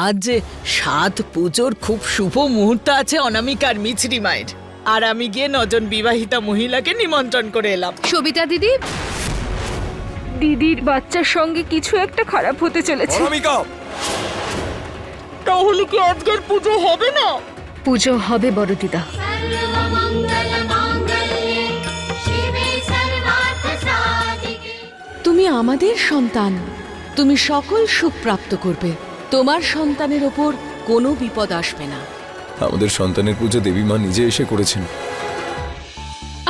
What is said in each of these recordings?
আজ সাত পুজোর খুব শুভ মুহূর্ত আছে অনামিকার মিছরি মায়ের, আর আমি গিয়ে 9 জন বিবাহিতা মহিলাকে নিমন্ত্রণ করে এলাম। সবিতা দিদি, দিদির বাচ্চার সঙ্গে কিছু একটা খারাপ হতে চলেছে। অনামিকা, তাহলে কি আজকের পুজো হবে না? পুজো হবে বড় দিদা। তুমি আমাদের সন্তান, তুমি সকল সুখ প্রাপ্ত করবে। তোমার সন্তানের ওপর কোনো বিপদ আসবে না। আমাদের সন্তানের পুজো দেবী মা নিজে এসে করেছেন।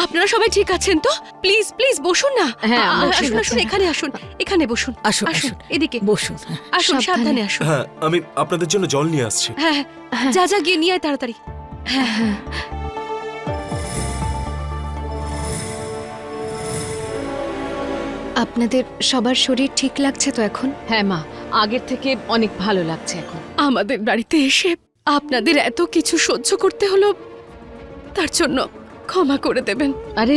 আপনারা সবাই ঠিক আছেন তো? প্লিজ প্লিজ বসুন না। হ্যাঁ, আমরা ঠিক আসুন আছি। আসুন, এখানে আসুন, এখানে বসুন। আসুন, আসুন আসুন। এদিকে বসুন। আসুন, সাবধানে আসুন। হ্যাঁ, আমি আপনাদের জন্য জল নিয়ে আসছি। হ্যাঁ হ্যাঁ, যা যা গিয়ে নিয়ে আয় তাড়াতাড়ি। হ্যাঁ হ্যাঁ। আপনাদের সবার শরীর ঠিক লাগছে তো এখন? হ্যাঁ মা, আগের থেকে অনেক ভালো লাগছে এখন। আমাদের বাড়িতে এসে আপনাদের এত কিছু সহ্য করতে হলো, তার জন্য ক্ষমা করে দেবেন। আরে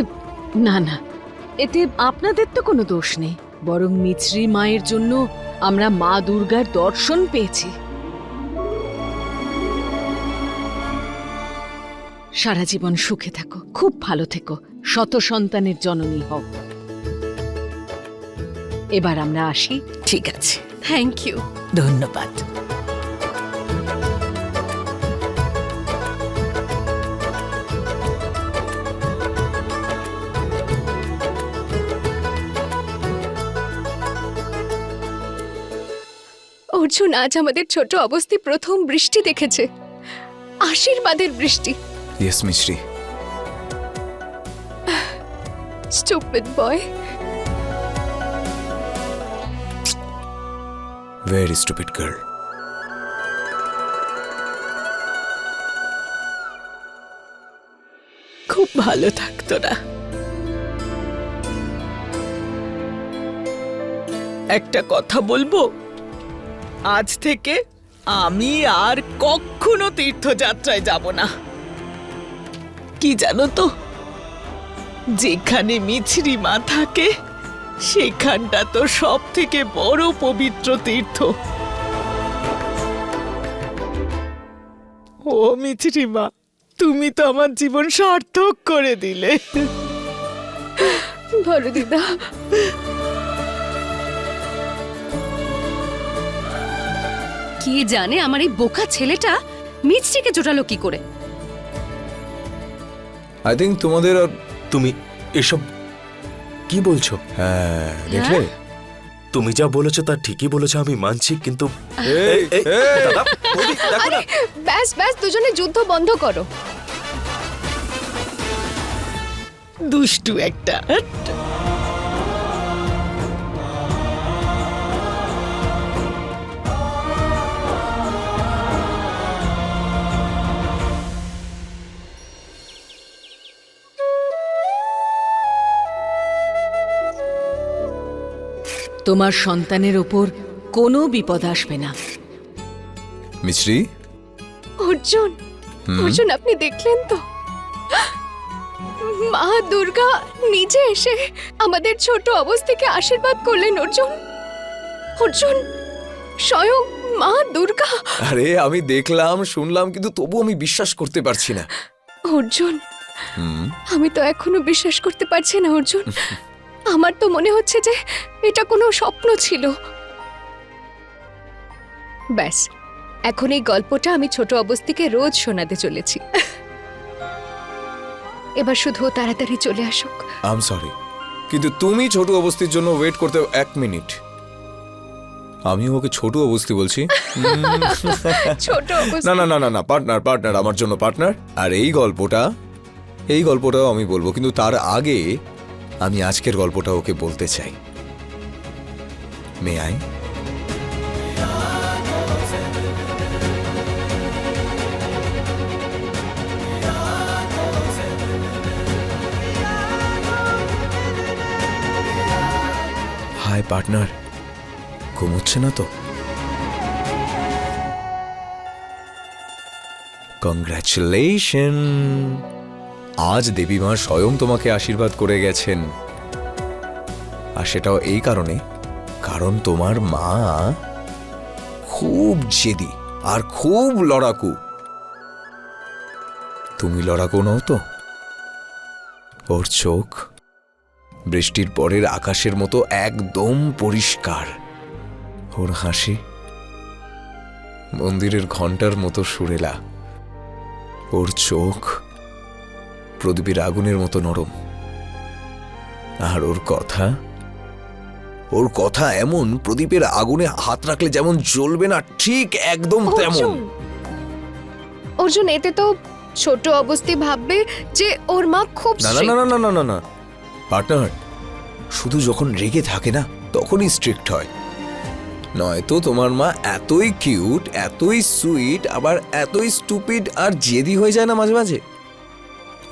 না না, এতে আপনাদের তো কোনো দোষ নেই, বরং মিছরি মায়ের জন্য আমরা মা দুর্গার দর্শন পেয়েছি। সারা জীবন সুখে থাকো, খুব ভালো থেকো, শত সন্তানের জননী হও। এবার আমরা আসি। ঠিক আছে, থ্যাংক ইউ। ধন্যবাদ। অর্জুন, আজ আমাদের ছোট অবস্থি প্রথম বৃষ্টি দেখেছে, আশীর্বাদের বৃষ্টি। Yes Mishri. Stupid boy. Very stupid girl. খুব ভালো থাকতো না। একটা কথা বলবো, আজ থেকে আমি আর কখনো তীর্থযাত্রায় যাব না। কি জানো তো, যেখানে মিছরি মা থাকে সেখানটা তো সব থেকে বড় পবিত্র তীর্থ। ও মিছরি মা, তুমি তো আমার জীবন সার্থক করে দিলে। বড় দিদা, কি জানে আমার এই বোকা ছেলেটা মিছরিকে জোটালো কি করে। আই থিঙ্ক তোমাদের আর তুমি এসব কি বলছো? হ্যাঁ, দেখলে? তুমি যা বলেছো তা ঠিকই বলেছো, আমি মানছি, কিন্তু এই, এই, এই, দাদা, বৌদি, দেখো না। ব্যাস ব্যাস, দুজনে যুদ্ধ বন্ধ করো। দুষ্টু একটা। তোমার সন্তানের ওপর কোনো বিপদ আসবে না। মিশ্রি, অর্জুন, অর্জুন, আপনি দেখলেন তো, মা দুর্গা নিজে এসে আমাদের ছোট অবস্থাকে আশীর্বাদ করলেন। অর্জুন, অর্জুন, স্বয়ং মা দুর্গা। আরে আমি দেখলাম, শুনলাম, কিন্তু তবু আমি বিশ্বাস করতে পারছি না। অর্জুন, আমি তো এখনো বিশ্বাস করতে পারছি না। অর্জুন, আমার তো মনে হচ্ছে যে এটা কোনো স্বপ্ন ছিল। ব্যাস, এখন এই গল্পটা আমি ছোট অবস্থাকে রোজ শোনাতে চলেছি। এবার শুধু ও তাড়াতাড়ি চলে আসুক। আই এম সরি, কিন্তু তুমি ছোট অবস্থার জন্য ওয়েট করতে 1 মিনিট। আমি ওকে ছোট অবস্থি বলছি। ছোট অবস্থা। না না না না না, পার্টনার, পার্টনার, আমার জন্য পার্টনার। আর এই গল্পটাও আমি বলবো, কিন্তু তার আগে আমি আজকের গল্পটা ওকে বলতে চাই। May I? হাই পার্টনার, ঘুমোচ্ছে না তো? কংগ্রাচুলেশন, আজ দেবী মা স্বয়ং তোমাকে আশীর্বাদ করে গেছেন। আর সেটাও এই কারণে, কারণ তোমার মা খুব জেদি, আর খুব লড়াকু। তুমি লড়াকু নও তো? ওর চোখ বৃষ্টির পরের আকাশের মতো একদম পরিষ্কার। ওর হাসি মন্দিরের ঘন্টার মতো সুরেলা। ওর চোখ প্রদীপের আগুনের মতো নরম। আর ওর কথা এমন, প্রদীপের আগুনে হাত রাখলে যেমন জ্বলবে না, ঠিক একদম তেমন। অর্জুন, এতে তো ছোট অবস্থি ভাববে যে ওর মা খুব না না strict। না না না না না পার্টনার, শুধু যখন রেগে থাকে না তখনই স্ট্রিক্ট হয়। নয়তো তোমার মা এতই কিউট, এতই সুইট, আবার এতই স্টুপিড আর জেদি হয়ে যায় না মাঝে মাঝে,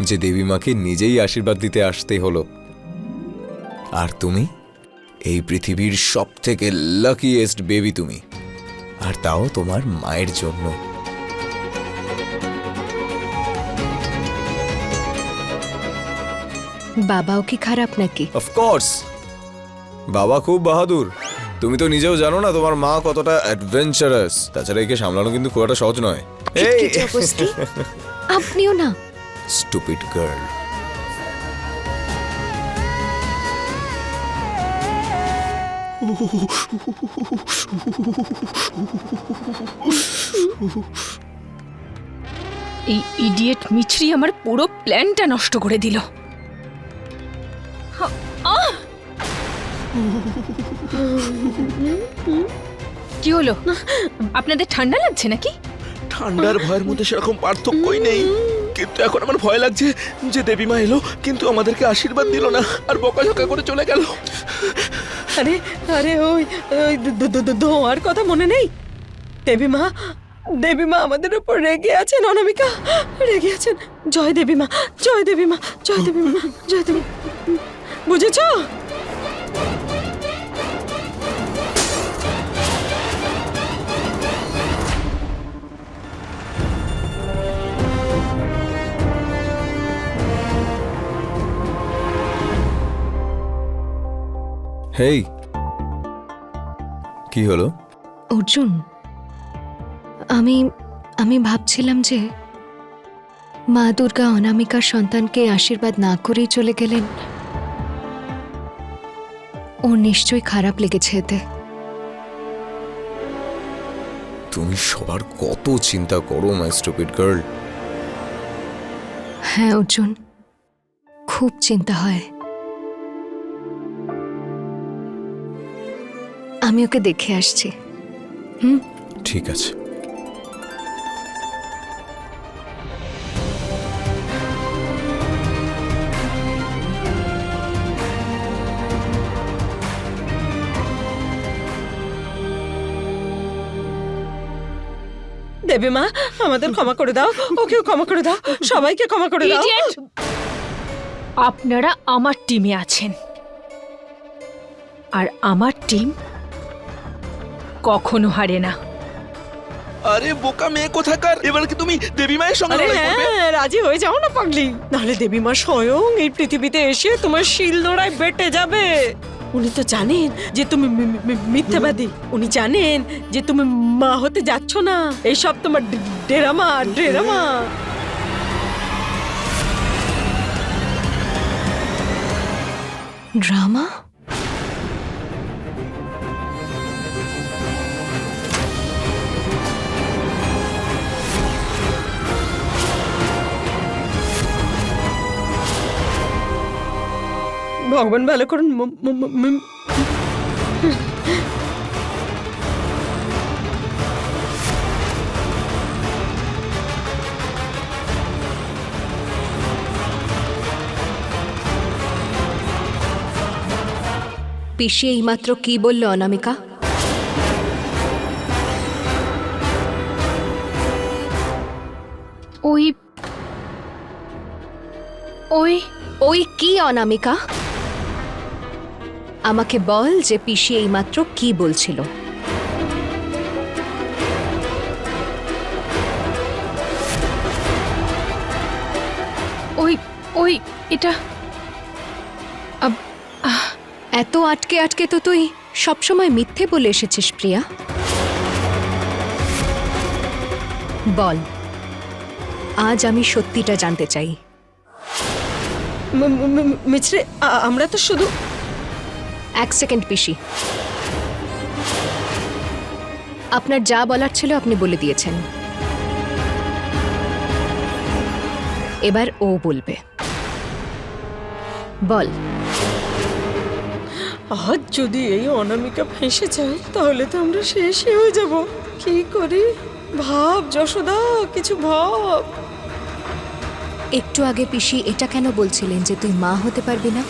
যে দেবী মাকে নিজেই আশীর্বাদ দিতে আসতে হলো। আর তুমি এই পৃথিবীর সব থেকে লাকিয়েস্ট বেবি তুমি, আর তাও তোমার মায়ের জন্য। বাবাও কি খারাপ নাকি? অফকোর্স, বাবা খুব বাহাদুর। তুমি তো নিজেও জানো না তোমার মা কতটা অ্যাডভেঞ্চারাস। তাছাড়া একে সামলানো কিন্তু খুব একটা সহজ নয়। এই কি অবস্থি? আপনিও না। Stupid girl. এই ইডিয়েট মিছরি আমার পুরো প্ল্যানটা নষ্ট করে দিল। কি হলো? আপনাদের ঠান্ডা লাগছে নাকি? ঠান্ডার ভয়ের মধ্যে সেরকম পার্থক্যই নেই, কিন্তু এখন আমার ভয় লাগছে যে দেবীমা এলো কিন্তু আমাদেরকে আশীর্বাদ দিল না, আর বকাঝকা করে চলে গেল। আরে আরে ওই ধোঁয়ার কথা মনে নেই? দেবীমা আমাদের উপর রেগে আছেন অনামিকা, রেগে আছেন। জয় দেবীমা, জয় দেবীমা, জয় দেবীমা, জয় দেবী। বুঝেছ? হেই, কি হলো? অর্জুন, আমি ভাবছিলাম যে মা দুর্গা অনামিকার সন্তানকে আশীর্বাদ না করেই চলে গেলেন। ওর নিশ্চয়ই খারাপ লেগেছে এতে। তুমি সবার কত চিন্তা করো মাই স্টুপিড গার্ল। হ্যাঁ অর্জুন, খুব চিন্তা হয়। আমি ওকে দেখে আসছি। ঠিক আছে। দেবীমা, আমাদের ক্ষমা করে দাও, ওকেও ক্ষমা করে দাও, সবাইকে ক্ষমা করে দাও। Idiot! আপনারা আমার টিমে আছেন, আর আমার টিম কখনো হারে না। আরে বোকা মেয়ে কোথাকার, এবার কি তুমি দেবীমায়ের সঙ্গে আরে লড়াই করবে? হ্যাঁ, রাজি হয়ে যাও না পাগলি, নাহলে দেবীমা স্বয়ং এই পৃথিবীতে এসে তোমার শিল নোড়ায় বেটে যাবে। উনি তো জানেন যে তুমি মিথ্যাবাদী, উনি জানেন যে তুমি মা হতে যাচ্ছ না। এইসব তোমার ড্রামা। ড্রামা? ভগবান ভালো করুন। পিসি এইমাত্র কি বলল অনামিকা? ওই ওই ওই কি অনামিকা? আমাকে বল যে পিসি এইমাত্র কি বলছিল। ওই ওই এটা এত আটকে আটকে তো তুই সবসময় মিথ্যে বলে এসেছিস প্রিয়া। বল, আজ আমি সত্যিটা জানতে চাই। মিছরি, আমরা তো শুধু 1 সেকেন্ড পিসি, আপনার যা বলার ছিল আপনি বলে দিয়েছেন, এবার ও বলবে। বল। আজ যদি এই অনামিকা ফেঁসে যায় তাহলে তো আমরা শেষই হয়ে যাব। কি করি ভাব যশোদা, কিছু ভাব। একটু আগে পিসি এটা কেন বলছিলেন যে তুই মা হতে পারবি না?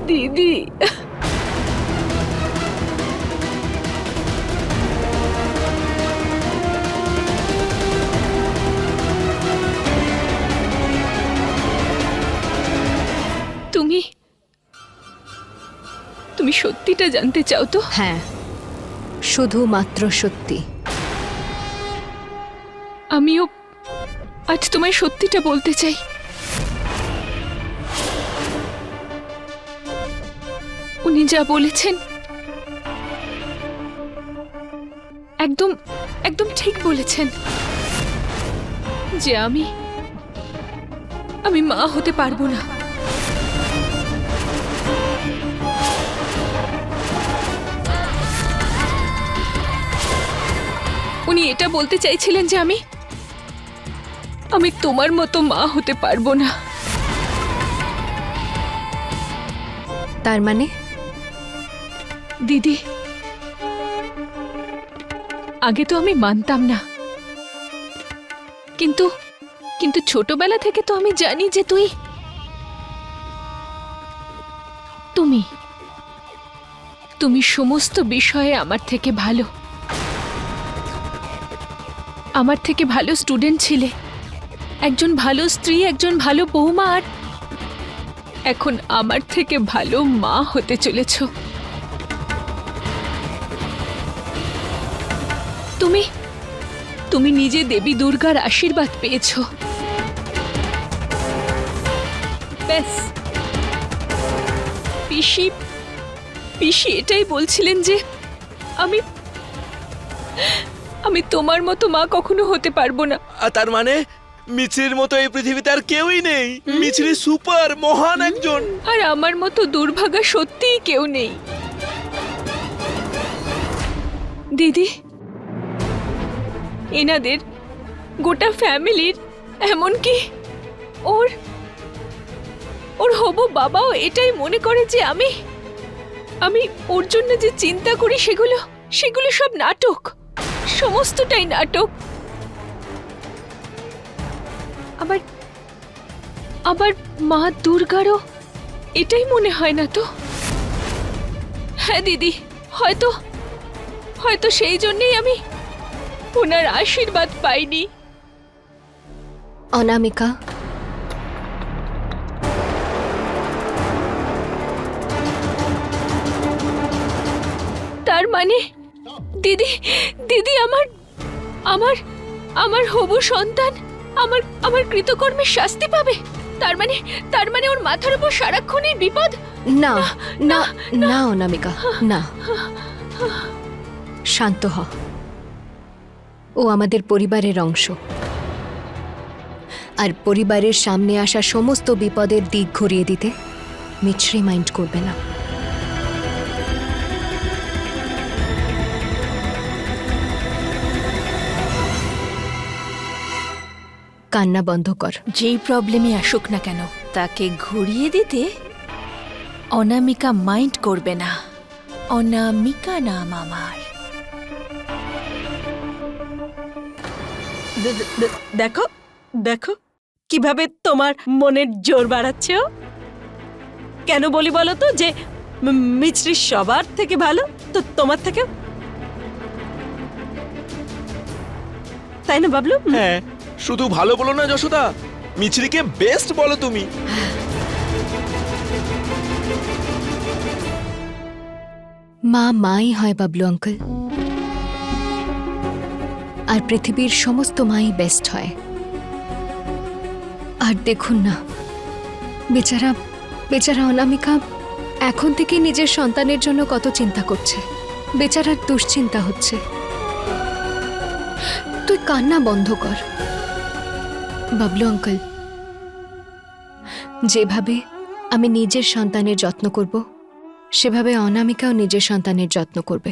দিদি, তুমি সত্যিটা জানতে চাও তো? হ্যাঁ, শুধুমাত্র সত্যি। আমিও আজ তোমায় সত্যিটা বলতে চাই। উনি যা বলেছেন একদম একদম ঠিক বলেছেন যে আমি মা হতে পারবো না। উনি এটা বলতে চাইছিলেন যে আমি তোমার মতো মা হতে পারবো না। তার মানে? দিদি, আগে তো আমি মানতাম না, কিন্তু ছোটবেলা থেকে তো আমি জানি যে তুমি সমস্ত বিষয়ে আমার থেকে ভালো, আমার থেকে ভালো স্টুডেন্ট ছিলে, একজন ভালো স্ত্রী, একজন ভালো বৌমা, আর এখন আমার থেকে ভালো মা হতে চলেছো। তুমি নিজে দেবী দুর্গার আশীর্বাদ পেয়েছো। ব্যাস, পিসি এটাই বলছিলেন যে আমি তোমার মতো মা কখনো হতে পারবো না। আর তার মানে মিছরির মতো এই পৃথিবীতে আর কেউই নেই? মিছরি সুপার মহান একজন। আর আমার মতো দুর্ভাগা সত্যিই কেউ নেই। দিদি, এনাদের গোটা ফ্যামিলির, এমনকি ওর হবু বাবাও এটাই মনে করে যে আমি ওর জন্য যে চিন্তা করি সেগুলো সব নাটক, সমস্তটাই নাটক। আবার মা দুর্গারও এটাই মনে হয় না তো? হ্যাঁ দিদি, হয়তো সেই জন্যই আমি ওনার আশীর্বাদ পাইনি। অনামিকা, তার মানে দিদি আমার হবু সন্তান আমার কৃতকর্মের শাস্তি পাবে? তার মানে ওর মাথার উপর সারাক্ষণই বিপদ? না না না অনামিকা, না, শান্ত হ। ও আমাদের পরিবারের অংশ, আর পরিবারের সামনে আসা সমস্ত বিপদের দিক ঘুরিয়ে দিতে মিছরি মাইন্ড করবে না। কান্না বন্ধ কর। যেই প্রবলেমে আসুক না কেন তাকে ঘুরিয়ে দিতে অনামিকা মাইন্ড করবে না। অনামিকা নাম আমার। দেখো দেখো কিভাবে তোমার মনের জোর বাড়াচ্ছে ও। কেন বলি বলো তো যে মিছরি সবার থেকে ভালো, তো তোমার থেকেও, তাই না বাবলু? হ্যাঁ, শুধু ভালো বলো না যশোদা, মিছরিকে বেস্ট বলো তুমি। মা মাই হয় বাবলু আঙ্কেল, আর পৃথিবীর সমস্ত মাই বেস্ট হয়। আর দেখুন না, বেচারা বেচারা অনামিকা এখন থেকে নিজের সন্তানের জন্য কত চিন্তা করছে। বেচারার দুশ্চিন্তা হচ্ছে। তুই কান্না বন্ধ কর বাবলু আঙ্কেল। যেভাবে আমি নিজের সন্তানের যত্ন করব, সেভাবে অনামিকাও নিজের সন্তানের যত্ন করবে।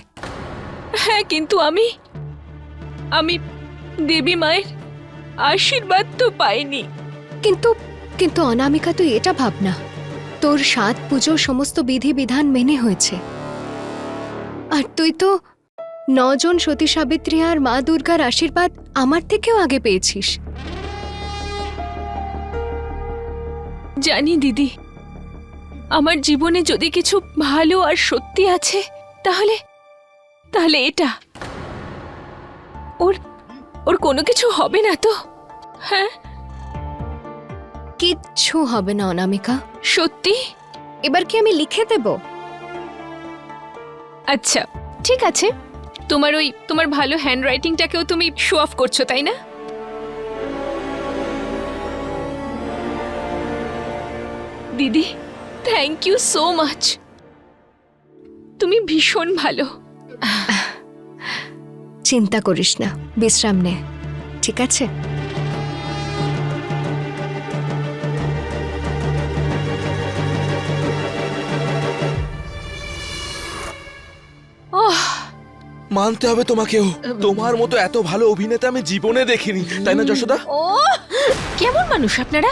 হ্যাঁ, কিন্তু আমি দেবী মায়ের আশীর্বাদ তো পাইনি। কিন্তু কিন্তু অনামিকা, তুই এটা ভাব না, তোর 7 পুজো সমস্ত বিধি বিধান মেনে হয়েছে। আর তুই তো 9 জন সতী সাবিত্রী আর মা দুর্গার আশীর্বাদ আমার থেকেও আগে পেয়েছিস। জানি দিদি, আমার জীবনে যদি কিছু ভালো আর সত্যি আছে তাহলে এটা। ওর কোনো কিছু হবে না তো? হ্যাঁ, কিচ্ছু হবে না অনামিকা। সত্যি? এবার কি আমি লিখে দেব? আচ্ছা ঠিক আছে, তোমার ভালো হ্যান্ডরাইটিংটাকেও তুমি শো অফ করছো, তাই না? দিদি, থ্যাংক ইউ সো মাচ। তুমি ভীষণ ভালো। চিন্তা করিস না, বিশ্রাম নে, ঠিক আছে? মানতে হবে তোমাকেও, তোমার মতো এত ভালো অভিনেতা আমি জীবনে দেখিনি, তাই না যশোদা? ও কেমন মানুষ আপনারা?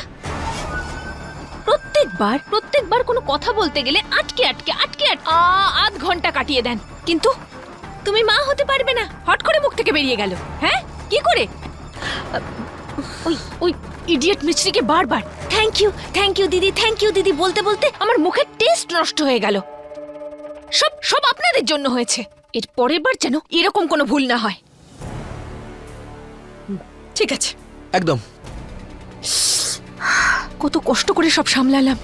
প্রত্যেকবার কোনো কথা বলতে গেলে আটকে আধ ঘন্টা কাটিয়ে দেন। কিন্তু তুমি মা হতে পারবে না, হট করে মুখ থেকে বেরিয়ে গেল। হ্যাঁ, কি করে? ওই ইডিয়েট মিছরিকে বারবার থ্যাংক ইউ দিদি বলতে বলতে আমার মুখের টেস্ট নষ্ট হয়ে গেল। সব আপনাদের জন্য হয়েছে। এর পরের বার যেন এরকম কোনো ভুল না হয়। ঠিক আছে। একদম। কত কষ্ট করে সব সামলালাম।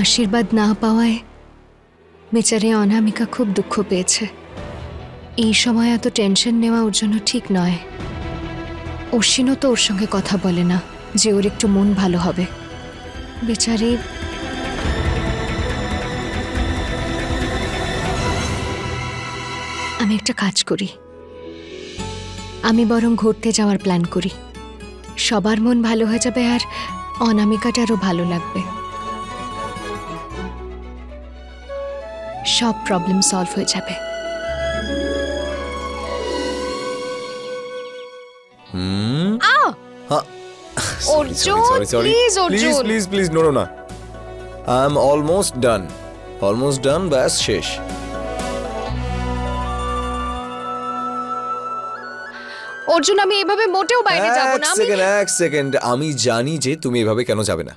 আশীর্বাদ না পাওয়ায় বেচারে অনামিকা খুব দুঃখ পেয়েছে। এই সময় এত টেনশন নেওয়া ওর জন্য ঠিক নয়। অশ্বিনও তো ওর সঙ্গে কথা বলে না যে ওর একটু মন ভালো হবে। বেচারি আমি একটা কাজ করি, আমি বরং ঘুরতে যাওয়ার প্ল্যান করি। সবার মন ভালো হয়ে যাবে আর অনামিকাটারও ভালো লাগবে। সব প্রবলেম সলভ হয়ে যাবে। Arjun, please Arjun, please no না, আই এম অলমোস্ট ডান, ব্যাস শেষ। অর্জুন, আমি এভাবে মোটেও বাইরে যাব না। এক সেকেন্ড, আমি জানি যে তুমি এভাবে কেন যাবে না,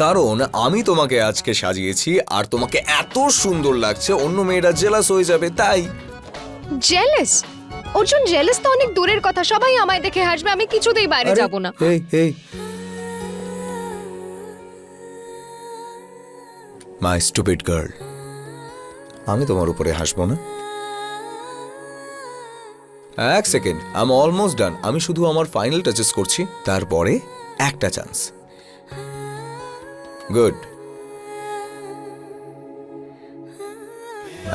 কারণ আমি তোমাকে আজকে সাজিয়েছি আর তোমাকে এত সুন্দর লাগছে, অন্য মেয়েরা জেলাস হয়ে যাবে তাই। জেলাস? অর্জুন, জেলাস তো অনেক দূরের কথা, সবাই আমায় দেখে হাসবে, আমি কিছুতেই বাইরে যাব না। এই মাই স্টুপিড গার্ল, আমি তোমার উপরে হাসবো না। এক সেকেন্ড, আই এম অলমোস্ট ডান, আমি শুধু আমার ফাইনাল টাচেস করছি, তারপরে একটা chance. Good,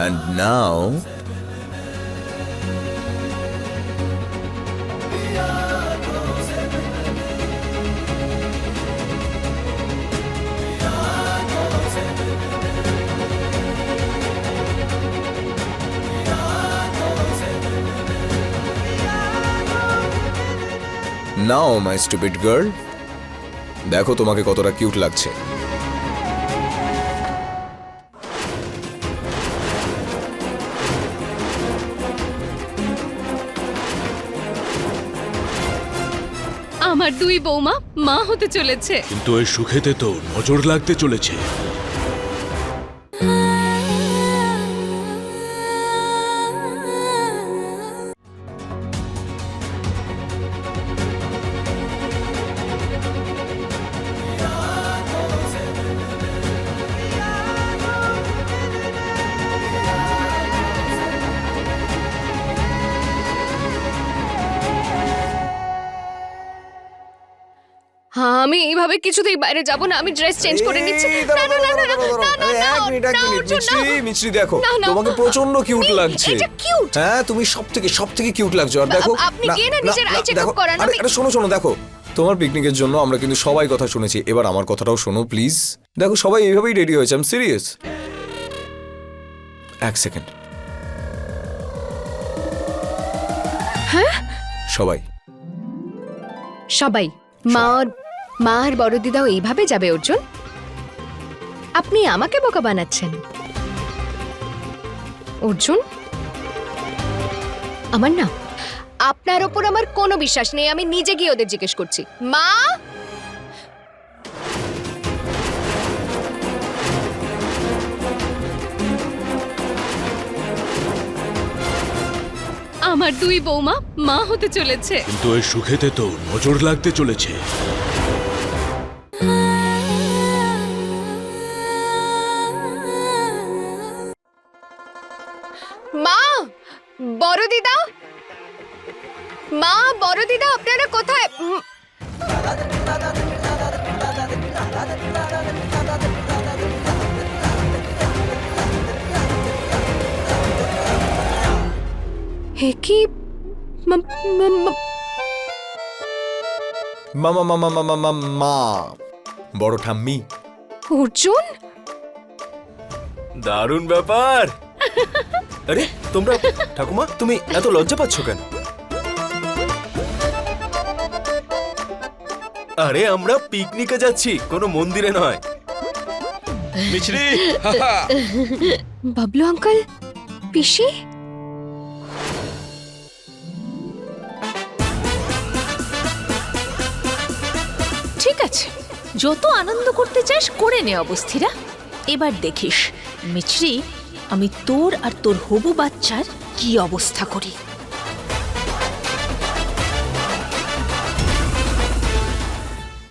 and now my stupid girl, দেখো তোমাকে কতটা কিউট লাগছে। আমার দুই বৌমা মা হতে চলেছে। কিন্তু ওই সুখেতে তো নজর লাগতে চলেছে। আমি এইভাবে কিছুতেই বাইরে যাব না, আমি ড্রেস চেঞ্জ করে নিচ্ছি। না না না না এক মিনিট মিছরি দেখো, তোমাকে প্রচন্ড কিউট লাগছে। হ্যাঁ, তুমি সব থেকে কিউট লাগছো। আর দেখো, আপনি গিয়ে না নিজের আই চেকআপ করান। আরে শোনো দেখো, তোমার পিকনিকের জন্য আমরা কিন্তু সবাই কথা শুনেছি, এবার আমার কথাটাও শোনো প্লিজ। দেখো, সবাই এইভাবেই রেডি হয়েছে, আমি সিরিয়াস। এক সেকেন্ড। হ্যাঁ, সবাই মা আর বড় দিদাও এইভাবে যাবে অর্জুন? আপনি আমাকে বোকা বানাচ্ছেন অর্জুন। আমার না আপনার ওপর আমার কোনো বিশ্বাস নেই, আমি নিজে গিয়ে ওদের জিজ্ঞেস করছি। মা, আমার দুই বৌমা মা হতে চলেছে। কিন্তু ওই সুখেতে তো নজর লাগতে চলেছে। মা, বড় দিদা, মা, বড় দিদা, আপনারা কোথায়? হে কি? মা বড় ঠাম্মি। অর্জুন, দারুণ ব্যাপার। আরে তোমরা, ঠাকুমা তুমি এত লজ্জা পাচ্ছ কেন? আরে আমরা পিকনিকে যাচ্ছি, কোনো মন্দিরে নয়। মিছরি, বাবলু আঙ্কেল, পিসি, ঠিক আছে, যত আনন্দ করতে চাস করে নে অবস্থিরা। এবার দেখিস মিছরি, আমি তোর আর তোর হবু বাচ্চার কি অবস্থা করি।